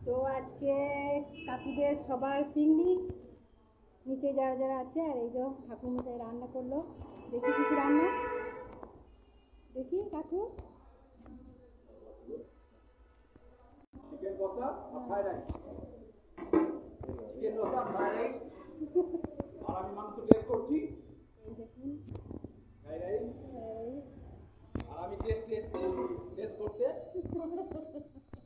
তো আজকে কাকুদের সবার পিকনিক, নিচে যারা যারা আছে। আর এই যে ঠাকুরমশাই রান্না করলো, দেখি কিছু রান্না, দেখি কাকু। চিকেন কষা আর ফ্রাইড রাইস, চিকেন কষা ফ্রাইড রাইস। আর আমি মাংস টেস্ট করছি, এই দেখুন ফ্রাইড রাইস। আর আমি টেস্ট করতে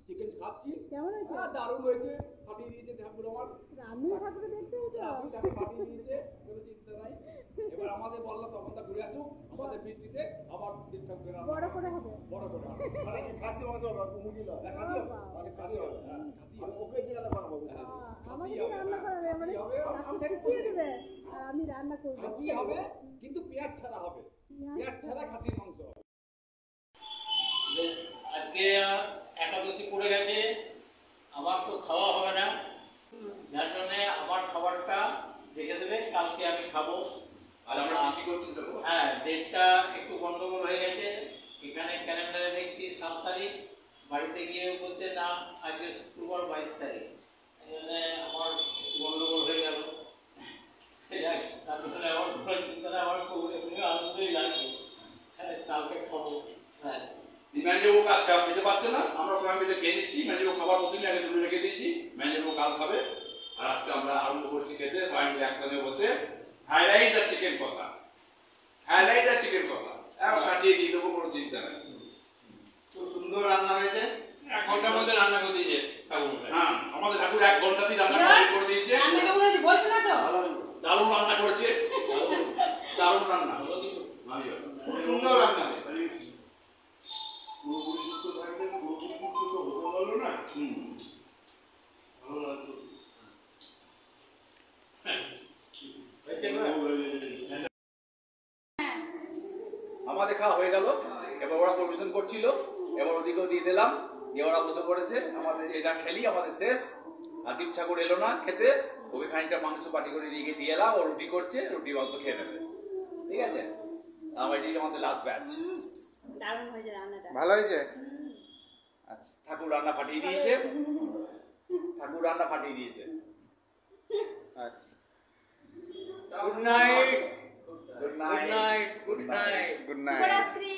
চিকেন খাচ্ছি। কেমন হয়েছে? দারুণ হয়েছে, ফাটিয়ে দিয়েছে ঠাকুর আমার। আমি ঠাকুর দেখতে হতো, আমি ঠাকুর ফাটিয়ে দিয়েছে, কোনো চিন্তা নাই। এবার আমাদের বললাম তখন তা ঘুরে আসুক আমাদের বৃষ্টিতে, আবার দিন ঠাকুরের বড় করে হবে, বড় করে হবে। মানে খাসি মাংস হবে, মুরগি নয়। খাসি হবে, খাসি হবে। আমি ওকে দিয়ে রান্না বানাবো। আমাকে দিয়ে রান্না করাবে, মানে কাকু শিখিয়ে দেবে আর আমি রান্না করবো। খাসি হবে কিন্তু পেঁয়াজ ছাড়া হবে, পেঁয়াজ ছাড়া খাসির মাংস হবে। আজকে একাদশী পড়ে গেছে, আমার তো খাওয়া হবে না, যার জন্যে আমার খাবারটা রেখে দেবে, কালকে আমি খাবো। আর আমরা বেশি করছি তো, হ্যাঁ ডেটটা একটু গন্ডগোল হয়ে গেছে। এখানে ক্যালেন্ডারে দেখছি 7 তারিখ, বাড়িতে গিয়ে বলছে না আজকে শুক্রবার 22 তারিখ, এই জন্যে আমার একটু গন্ডগোল হয়ে গেল। তার পিছনে আমার চিন্তাটা আমার খুব আনন্দই লাগছে, কালকে খাবো। হ্যাঁ ম্যানেজারবাবু কাজটা খেতে পারছে না, আমরা সবাই মিলে খেয়ে নিচ্ছি। ম্যানেজারবাবু খাবার প্রতিদিন আগে তুলে রেখে দিয়েছি, ম্যানেজারবাবু কাল খাবে। আর আজকে আমরা আরম্ভ করছি খেতে, সবাই মিলে একসঙ্গে বসে ফ্রাইড রাইস আর চিকেন কষা, ফ্রাইড রাইস আর চিকেন কষা এখন সাজিয়ে দিয়ে দেবো, কোনো চিন্তা নেই। খুব সুন্দর রান্না হয়েছে। 1 ঘন্টার মধ্যে রান্না করে দিয়েছে ঠাকুর। হ্যাঁ আমাদের ঠাকুর 1 ঘন্টাতেই রান্না করে দিয়েছে। বলছো না তো, দারুণ রান্না করেছে, দারুণ রান্না, খুব সুন্দর রান্না। আমাদের খাওয়া হয়ে গেল, এবার ওরা পরিবেশন করছিল, এবার ওদিকেও দিয়ে দিলাম, দিয়ে ওরা বসে পড়েছে। আমাদের এটা খেলি আমাদের শেষ। আর দীপ ঠাকুর এলো না খেতে, ওকে খানিকটা মাংস পাটি করে দিয়ে এলাম, ও রুটি করছে, রুটি মাংস খেয়ে নেবে, ঠিক আছে। আমার এটি আমাদের লাস্ট ব্যাচ। দারুণ হয়েছে রান্নাটা, ভালো হয়েছে। আচ্ছা, ঠাকুর রান্না ফাটিয়ে দিয়েছে, ঠাকুর রান্না ফাটিয়ে দিয়েছে। আচ্ছা, good night, good good night, good night, good night. শুভরাত্রি।